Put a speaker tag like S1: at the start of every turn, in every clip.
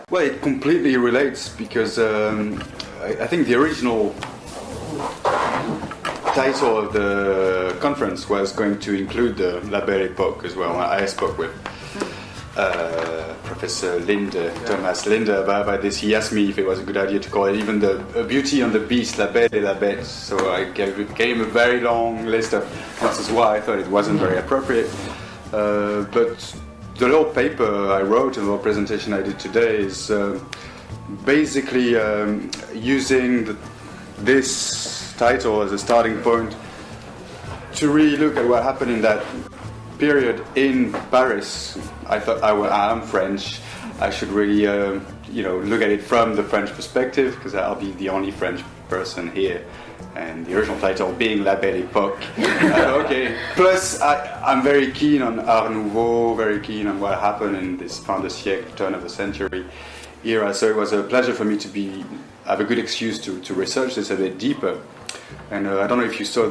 S1: Well, it completely relates because I think the original title of the conference was going to include the La Belle Époque as well. I spoke with Professor Thomas Linde about this. He asked me if it was a good idea to call it even the Beauty and the Beast, La Belle et la Bête. So I gave him a very long list of answers why I thought it wasn't very appropriate. But the little paper I wrote and the little presentation I did today is basically using this title as a starting point to really look at what happened in that period in Paris. I thought I'm French. I should really look at it from the French perspective because I'll be the only French person here. And the original title being La Belle Époque. Okay. Plus, I'm very keen on Art Nouveau, very keen on what happened in this fin de siècle, turn of the century era. So it was a pleasure for me to have a good excuse to research this a bit deeper. And I don't know if you saw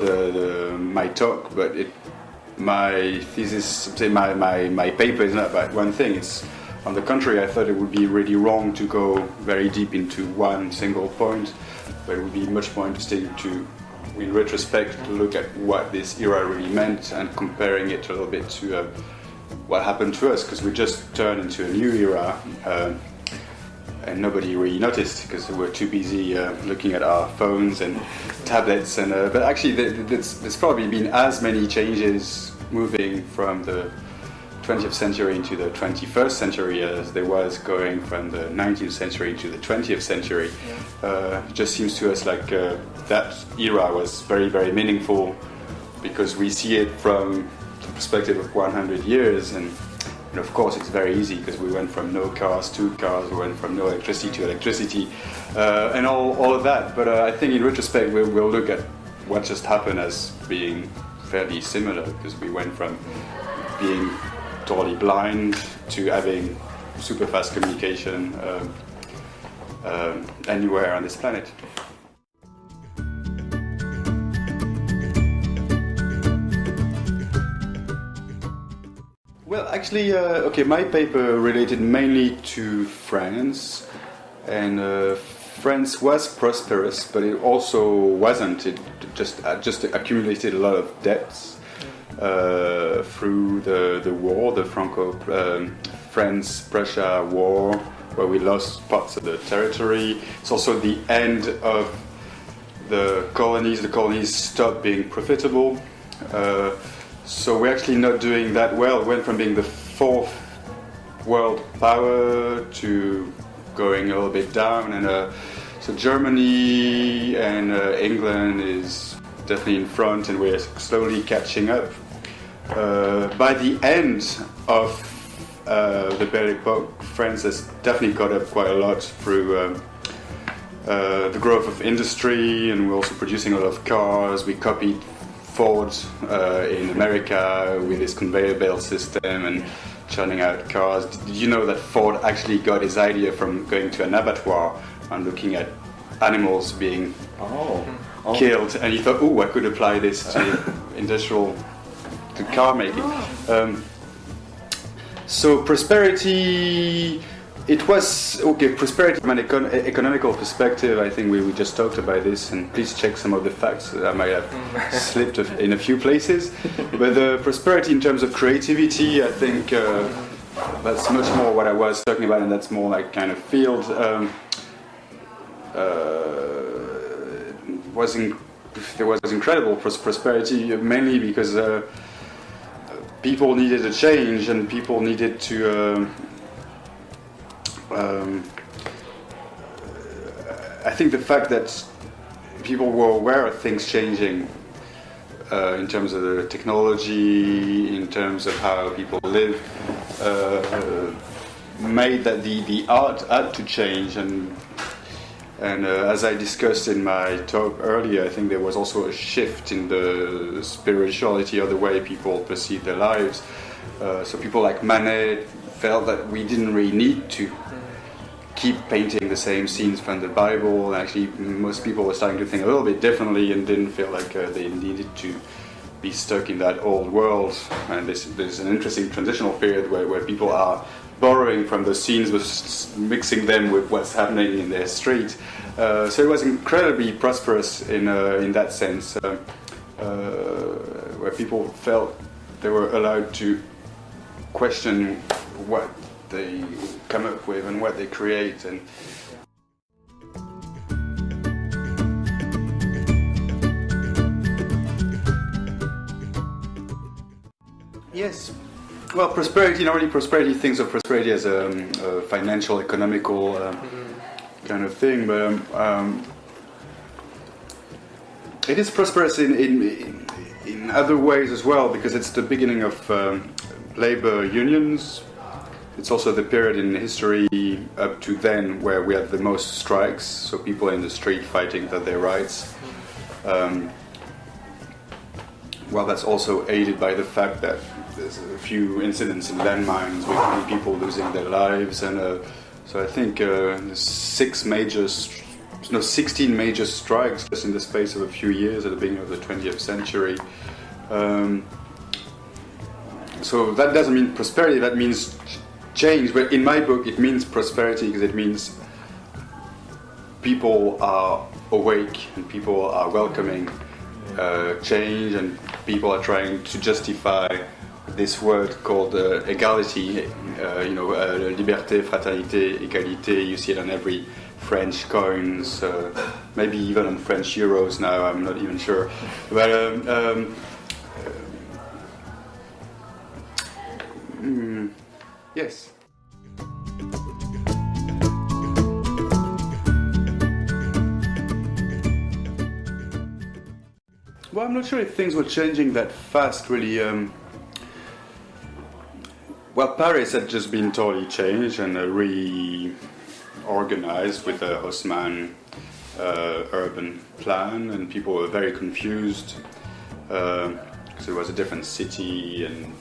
S1: my talk, but my thesis, my paper is not about one thing. It's on the contrary. I thought it would be really wrong to go very deep into one single point. But it would be much more interesting to, in retrospect, look at what this era really meant and comparing it a little bit to what happened to us, because we just turned into a new era and nobody really noticed because we were too busy looking at our phones and tablets. But actually, there's probably been as many changes moving from the 20th century into the 21st century as there was going from the 19th century into the 20th century. It just seems to us like that era was very, very meaningful because we see it from the perspective of 100 years. And of course, it's very easy because we went from no cars to cars, we went from no electricity to electricity, and all of that. But I think in retrospect, we'll look at what just happened as being fairly similar because we went from being totally blind to having super fast communication anywhere on this planet. Well, actually, my paper related mainly to France, and France was prosperous, but it also wasn't. It just accumulated a lot of debts. Through the war, the France-Prussia war, where we lost parts of the territory. It's also the end of the colonies. The colonies stopped being profitable. So we're actually not doing that well. We went from being the fourth world power to going a little bit down. And so Germany and England is definitely in front, and we're slowly catching up. By the end of the Belle Époque, France has definitely caught up quite a lot through the growth of industry, and we're also producing a lot of cars. We copied Ford in America with this conveyor belt system and churning out cars. Did you know that Ford actually got his idea from going to an abattoir and looking at animals being killed, and he thought, I could apply this to to car making. So prosperity, it was prosperity from an economical perspective. I think we just talked about this, and please check some of the facts that I might have slipped in a few places. But the prosperity in terms of creativity, I think that's much more what I was talking about, and that's more like kind of field. There was incredible prosperity, mainly because people needed a change, and people needed to. I think the fact that people were aware of things changing in terms of the technology, in terms of how people live, made that the art had to change. And as I discussed in my talk earlier, I think there was also a shift in the spirituality of the way people perceive their lives. So people like Manet felt that we didn't really need to keep painting the same scenes from the Bible. Actually, most people were starting to think a little bit differently and didn't feel like they needed to be stuck in that old world. And there's an interesting transitional period where people are borrowing from the scenes, mixing them with what's happening in their street. So it was incredibly prosperous in that sense, where people felt they were allowed to question what they come up with and what they create. And yes, well, prosperity, normally prosperity thinks of prosperity as a financial, economical kind of thing, but it is prosperous in other ways as well, because it's the beginning of labor unions. It's also the period in history up to then where we had the most strikes, so people in the street fighting for their rights. Well, that's also aided by the fact that there's a few incidents in landmines with many people losing their lives, and so I think 16 major strikes just in the space of a few years at the beginning of the 20th century. So that doesn't mean prosperity, that means change. But in my book it means prosperity because it means people are awake and people are welcoming change, and people are trying to justify this word called equality, liberté, fraternité, égalité. You see it on every French coins, maybe even on French euros now, I'm not even sure. But yes. Well, I'm not sure if things were changing that fast, really. Well, Paris had just been totally changed and reorganized with the Haussmann urban plan, and people were very confused because it was a different city, and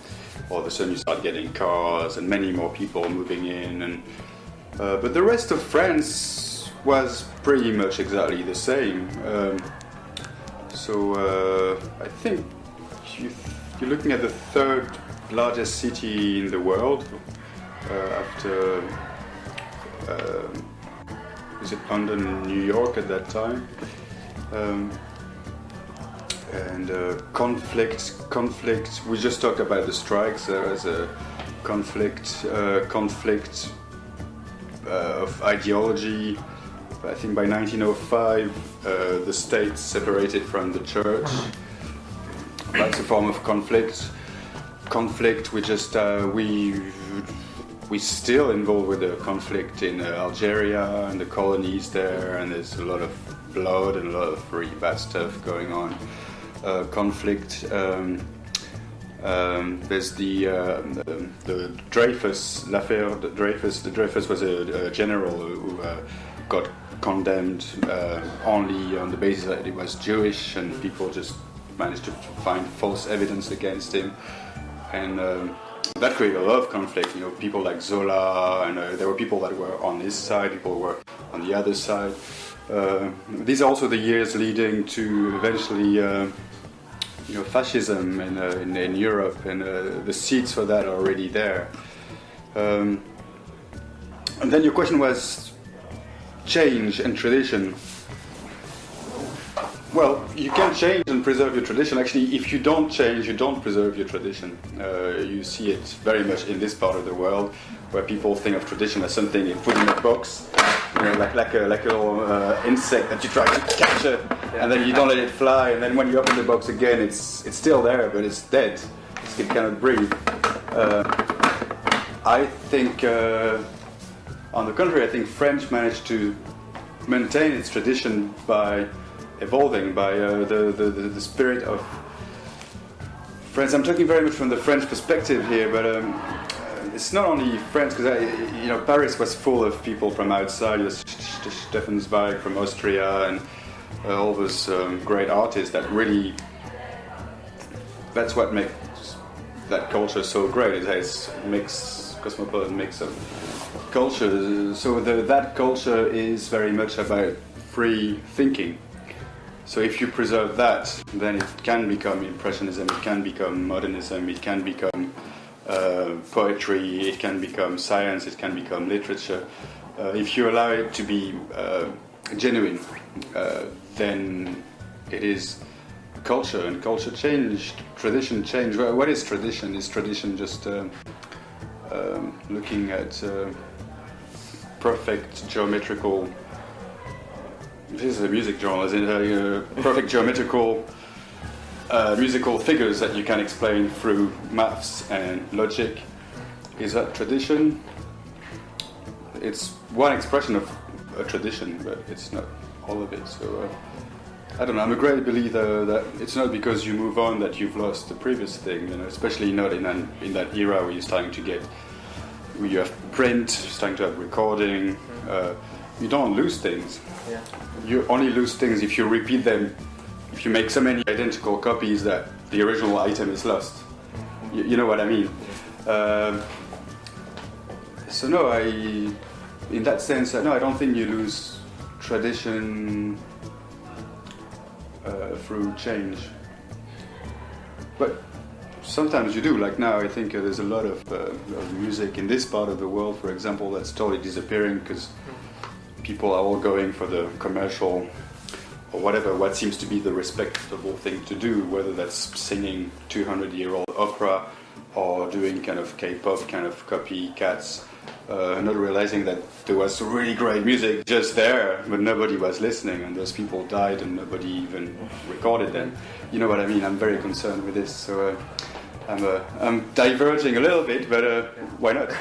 S1: all of a sudden you start getting cars and many more people moving in, and but the rest of France was pretty much exactly the same. So I think you're looking at the third largest city in the world after is it London and New York at that time, and conflict. We just talked about the strikes. There was a conflict of ideology. I think by 1905 the state separated from the church. That's a form of conflict. We still involved with the conflict in Algeria and the colonies there, and there's a lot of blood and a lot of really bad stuff going on. Conflict. There's the Dreyfus, l'affaire de Dreyfus. The Dreyfus was a general who got condemned only on the basis that he was Jewish, and people just managed to find false evidence against him, and that created a lot of conflict. People like Zola, and there were people that were on his side, people who were on the other side. These are also the years leading to eventually fascism in Europe, and the seeds for that are already there. And then your question was change and tradition. Well, you can change and preserve your tradition. Actually, if you don't change, you don't preserve your tradition. You see it very much in this part of the world, where people think of tradition as something you put in a box, like a little insect that you try to capture, and then you don't let it fly, and then when you open the box again, it's still there, but it's dead. It cannot breathe. I think, on the contrary, I think French managed to maintain its tradition by evolving, by the spirit of France. I'm talking very much from the French perspective here, but it's not only French, because Paris was full of people from outside. Stefan Zweig from Austria, and all those great artists that really, that's what makes that culture so great. It has cosmopolitan mix of cultures. So that culture is very much about free thinking. So if you preserve that, then it can become Impressionism, it can become Modernism, it can become poetry, it can become science, it can become literature. If you allow it to be genuine, then it is culture, and culture changed, tradition changed. What is tradition? Is tradition just looking at perfect geometrical... This is a music journal, as in perfect geometrical musical figures that you can explain through maths and logic. Is that tradition? It's one expression of a tradition, but it's not all of it. So I don't know. I'm a great believer that it's not because you move on that you've lost the previous thing. You know, especially not in that era where you're starting to get, where you have print, you're starting to have recording. You don't lose things.
S2: Yeah.
S1: You only lose things if you repeat them. If you make so many identical copies that the original item is lost. You know what I mean? So no, in that sense, no, I don't think you lose tradition through change. But sometimes you do. Like now, I think there's a lot of music in this part of the world, for example, that's totally disappearing because people are all going for the commercial or whatever, what seems to be the respectable thing to do, whether that's singing 200-year-old opera or doing kind of K-pop kind of copycats, not realizing that there was really great music just there, but nobody was listening, and those people died and nobody even recorded them. You know what I mean? I'm very concerned with this, so I'm diverging a little bit, but why not?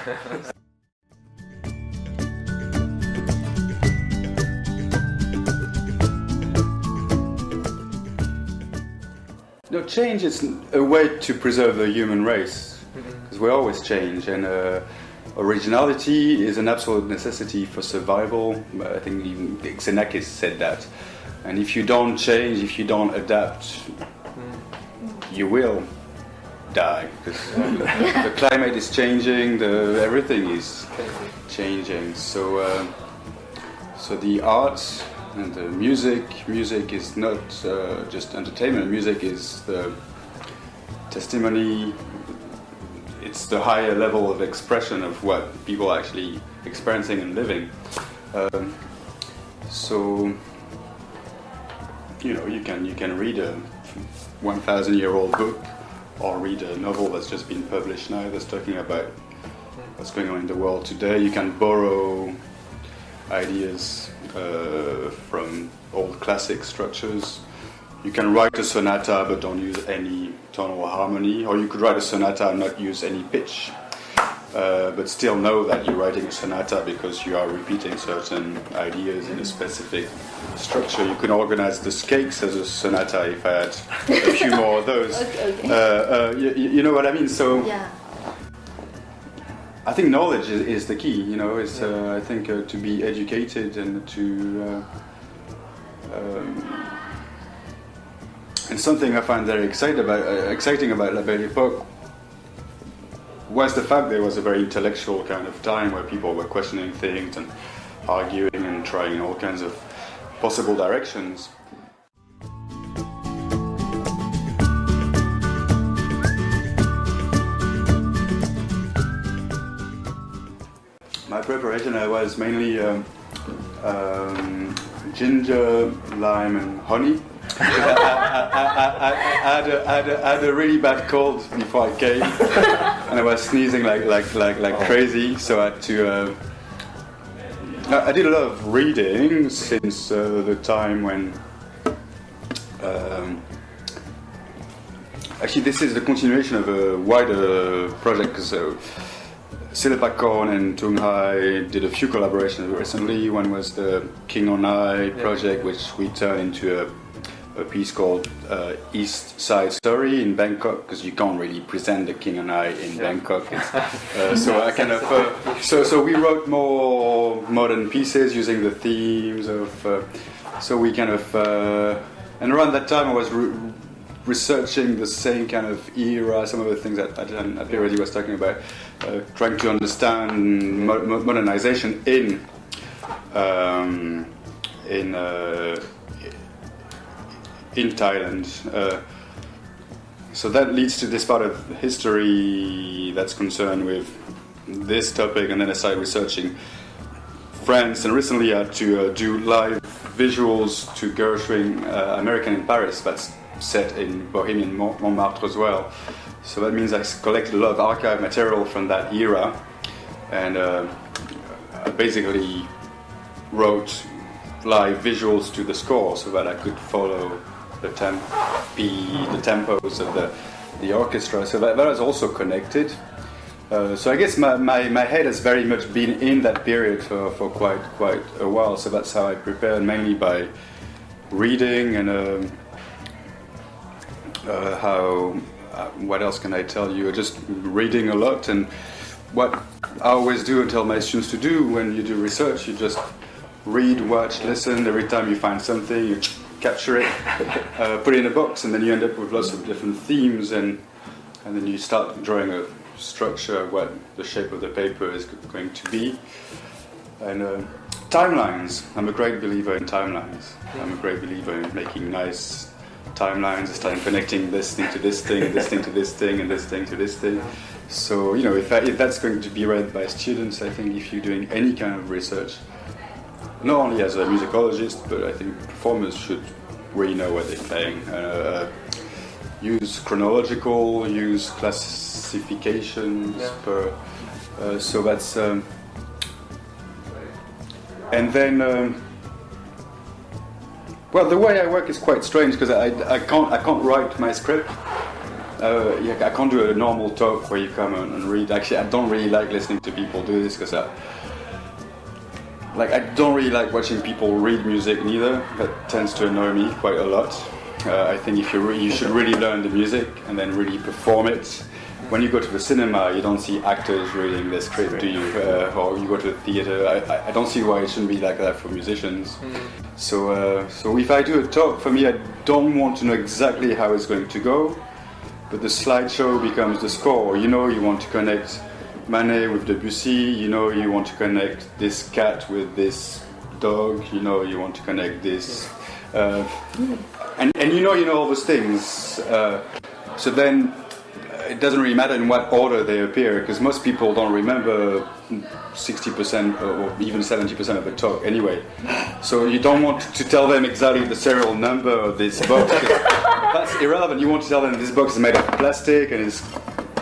S1: No, change is a way to preserve the human race, because we always change, and originality is an absolute necessity for survival. I think even Xenakis said that. And if you don't change, if you don't adapt, you will die, because the climate is changing, everything is changing. So the arts and the music is not just entertainment. Music is the testimony. It's the higher level of expression of what people are actually experiencing and living. So you know, you can read a 1,000-year-old book, or read a novel that's just been published now that's talking about what's going on in the world today. You can borrow ideas from old classic structures. You can write a sonata but don't use any tonal harmony, or you could write a sonata and not use any pitch, but still know that you're writing a sonata because you are repeating certain ideas in a specific structure. You can organize the cakes as a sonata if I had a few more of those. Okay. You know what I mean? So yeah. I think knowledge is the key. You know, it's I think to be educated and to and something I find very exciting about La Belle Époque was the fact there was a very intellectual kind of time where people were questioning things and arguing and trying all kinds of possible directions. My preparation was mainly ginger, lime, and honey. I had a really bad cold before I came, and I was sneezing like crazy. So I had to. I did a lot of reading since the time when. Actually, this is the continuation of a wider project, because Silpakorn and Tung Hai did a few collaborations recently. One was the King on Eye project, which we turned into a piece called East Side Story in Bangkok, because you can't really present the King and I in Bangkok. So I kind of so we wrote more modern pieces using the themes of. So we kind of and around that time I was researching the same kind of era, some of the things that Apirati was talking about, trying to understand modernization in Thailand. So that leads to this part of history that's concerned with this topic, and then I started researching France, and recently I had to do live visuals to Gershwin, American in Paris, that's set in Bohemian Montmartre as well. So that means I collected a lot of archive material from that era, and I basically wrote live visuals to the score so that I could follow the tempos of the orchestra. So that is also connected. So I guess my head has very much been in that period for quite a while. So that's how I prepared, mainly by reading and what else can I tell you? Just reading a lot, and what I always do and tell my students to do when you do research, you just read, watch, listen. Every time you find something, you capture it, put it in a box, and then you end up with lots of different themes, and then you start drawing a structure of what the shape of the paper is going to be. And timelines. I'm a great believer in timelines. I'm a great believer in making nice timelines, starting connecting this thing to this thing, and this thing to this thing, and this thing to this thing. So, if that's going to be read by students, I think if you're doing any kind of research, not only as a musicologist, but I think performers should really know what they're playing. Use chronological, use classifications so that's and then well, the way I work is quite strange because I can't write my script. I can't do a normal talk where you come and read. Actually, I don't really like listening to people do this because I don't really like watching people read music neither. That tends to annoy me quite a lot. I think if you should really learn the music and then really perform it. When you go to the cinema, you don't see actors reading the script, do you? Or you go to the theater. I don't see why it shouldn't be like that for musicians. So if I do a talk, for me, I don't want to know exactly how it's going to go, but the slideshow becomes the score. You want to connect Manet with Debussy. You want to connect this cat with this dog. You want to connect this, and you know all those things. So then it doesn't really matter in what order they appear, because most people don't remember 60% or even 70% of the talk anyway. So you don't want to tell them exactly the serial number of this box. That's irrelevant. You want to tell them this box is made of plastic and it's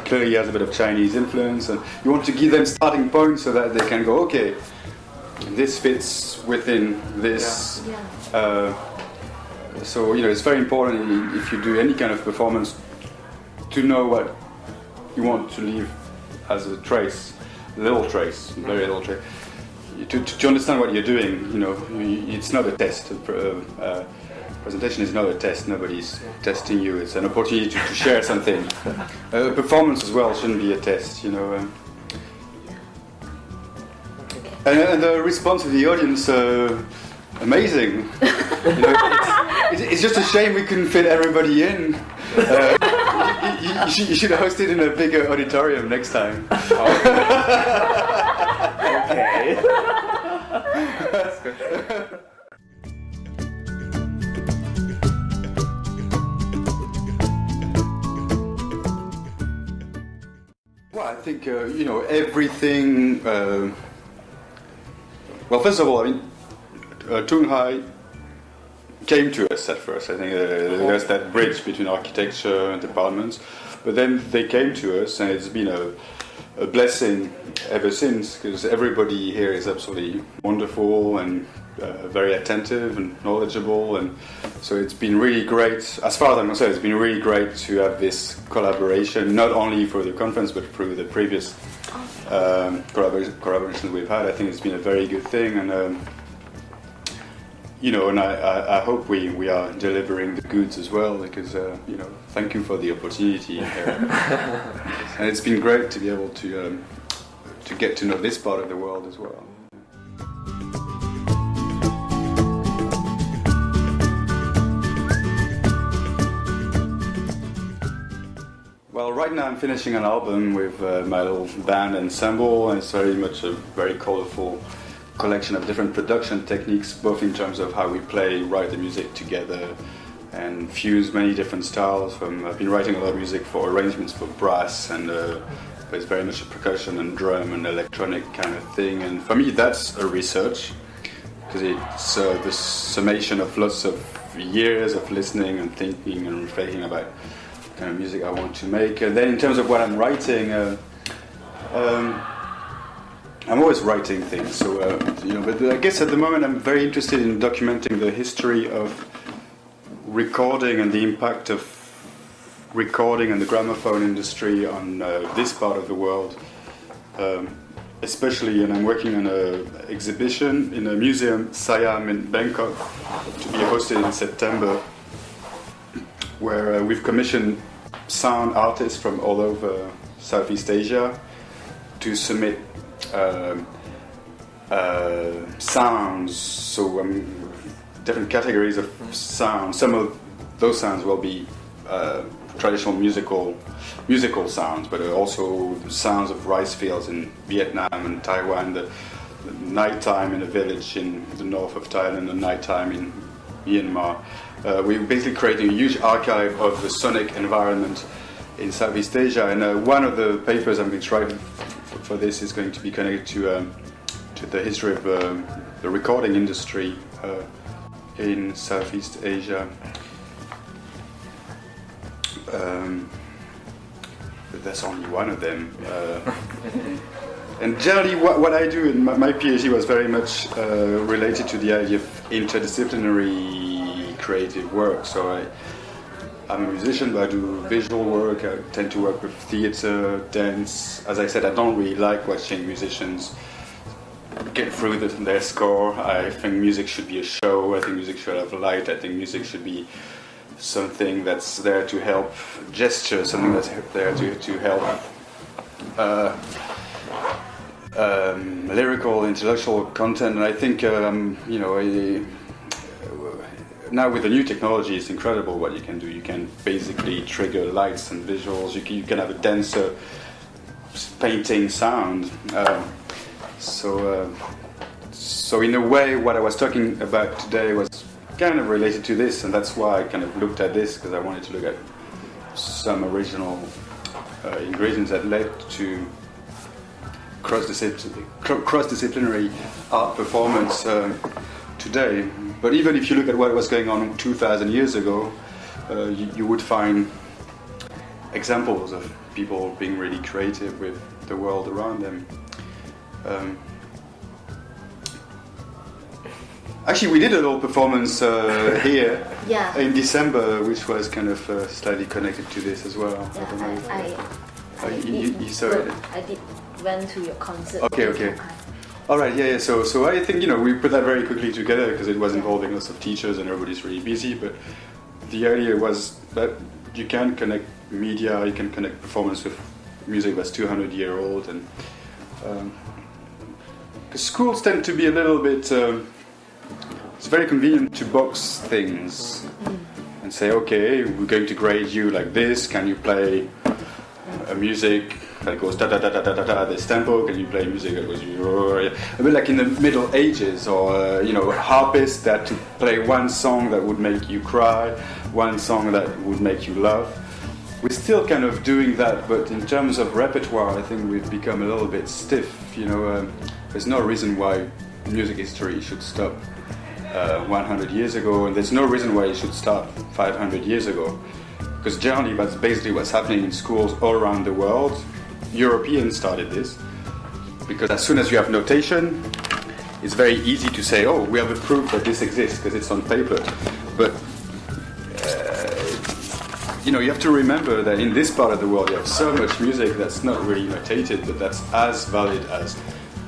S1: clearly has a bit of Chinese influence, and you want to give them starting points so that they can go, okay, this fits within this. So it's very important if you do any kind of performance to know what you want to leave as a trace, little trace, very little trace. To understand what you're doing, it's not a test. Presentation is not a test. Nobody's testing you. It's an opportunity to share something. Performance as well shouldn't be a test, And the response of the audience, amazing. It's just a shame we couldn't fit everybody in. You should host it in a bigger auditorium next time.
S2: Okay.
S1: Well, I think everything. Well, first of all, Tung Hai came to us at first. I think there's that bridge between architecture and departments, but then they came to us, and it's been a blessing ever since, because everybody here is absolutely wonderful and very attentive and knowledgeable, and so it's been really great. As far as I'm concerned, it's been really great to have this collaboration, not only for the conference but through the previous collaborations we've had. I think it's been a very good thing, and and I hope we are delivering the goods as well, because thank you for the opportunity here. And it's been great to be able to get to know this part of the world as well. Well, right now I'm finishing an album with my little band ensemble, and it's very much a very colorful collection of different production techniques, both in terms of how we play, write the music together, and fuse many different styles. I've been writing a lot of music for arrangements for brass, and but it's very much a percussion and drum and electronic kind of thing. And for me, that's a research, because it's the summation of lots of years of listening and thinking and reflecting about the kind of music I want to make. And then in terms of what I'm writing, I'm always writing things, so but I guess at the moment I'm very interested in documenting the history of recording and the impact of recording and the gramophone industry on this part of the world, especially. And I'm working on an exhibition in a museum, Siam in Bangkok, to be hosted in September, where we've commissioned sound artists from all over Southeast Asia to submit sounds, so different categories of sound. Some of those sounds will be traditional musical sounds, but also sounds of rice fields in Vietnam and Taiwan, the nighttime in a village in the north of Thailand, the nighttime in Myanmar. We're basically creating a huge archive of the sonic environment in Southeast Asia, and one of the papers I'm going to write for this is going to be connected to the history of the recording industry in Southeast Asia. But that's only one of them. And generally what I do in my PhD was very much related to the idea of interdisciplinary creative work. So I'm a musician, but I do visual work. I tend to work with theatre, dance. As I said, I don't really like watching musicians get through their score. I think music should be a show. I think music should have light. I think music should be something that's there to help gesture, something that's there to help lyrical, intellectual content. And I think, now with the new technology, it's incredible what you can do. You can basically trigger lights and visuals. You can have a dancer painting sound. So in a way, what I was talking about today was kind of related to this, and that's why I kind of looked at this, because I wanted to look at some original ingredients that led to cross-disciplinary art performance today. But even if you look at what was going on 2,000 years ago, you would find examples of people being really creative with the world around them. Actually, we did a little performance here in December, which was kind of slightly connected to this as well. You saw it?
S2: I did went to your concert.
S1: Okay. All right, yeah. So I think we put that very quickly together because it was involving lots of teachers and everybody's really busy. But the idea was that you can connect media, you can connect performance with music that's 200-year-old, and because schools tend to be a little bit. It's very convenient to box things and say, okay, we're going to grade you like this. Can you play a music that goes da da da da da da da this tempo? Can you play music that goes a bit like in the Middle Ages, or a harpist that to play one song that would make you cry, one song that would make you laugh. We're still kind of doing that, but in terms of repertoire, I think we've become a little bit stiff. There's no reason why music history should stop 100 years ago, and there's no reason why it should start 500 years ago. Because generally that's basically what's happening in schools all around the world. Europeans started this, because as soon as you have notation, it's very easy to say, oh, we have a proof that this exists because it's on paper. But you have to remember that in this part of the world you have so much music that's not really notated, but that's as valid as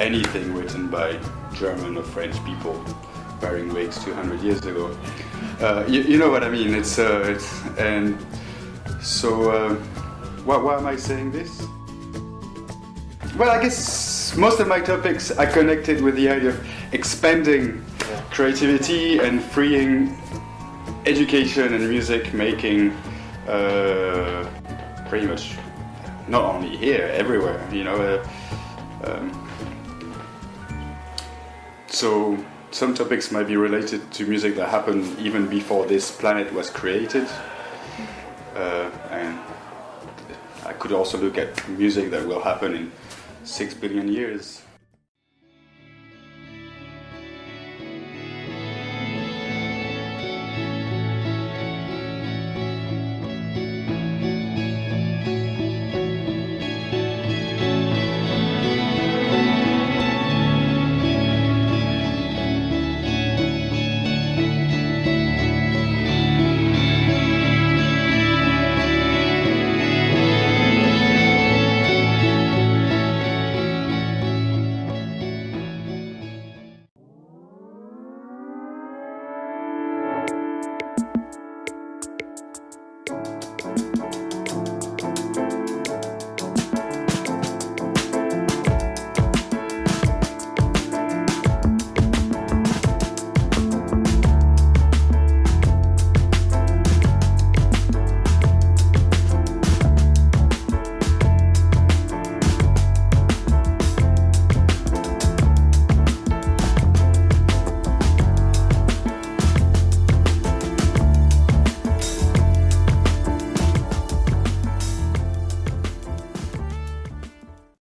S1: anything written by German or French people wearing wigs 200 years ago. You know what I mean? And so why am I saying this? Well, I guess most of my topics are connected with the idea of expanding creativity and freeing education and music making pretty much not only here, everywhere, So some topics might be related to music that happened even before this planet was created, and I could also look at music that will happen in 6 billion years.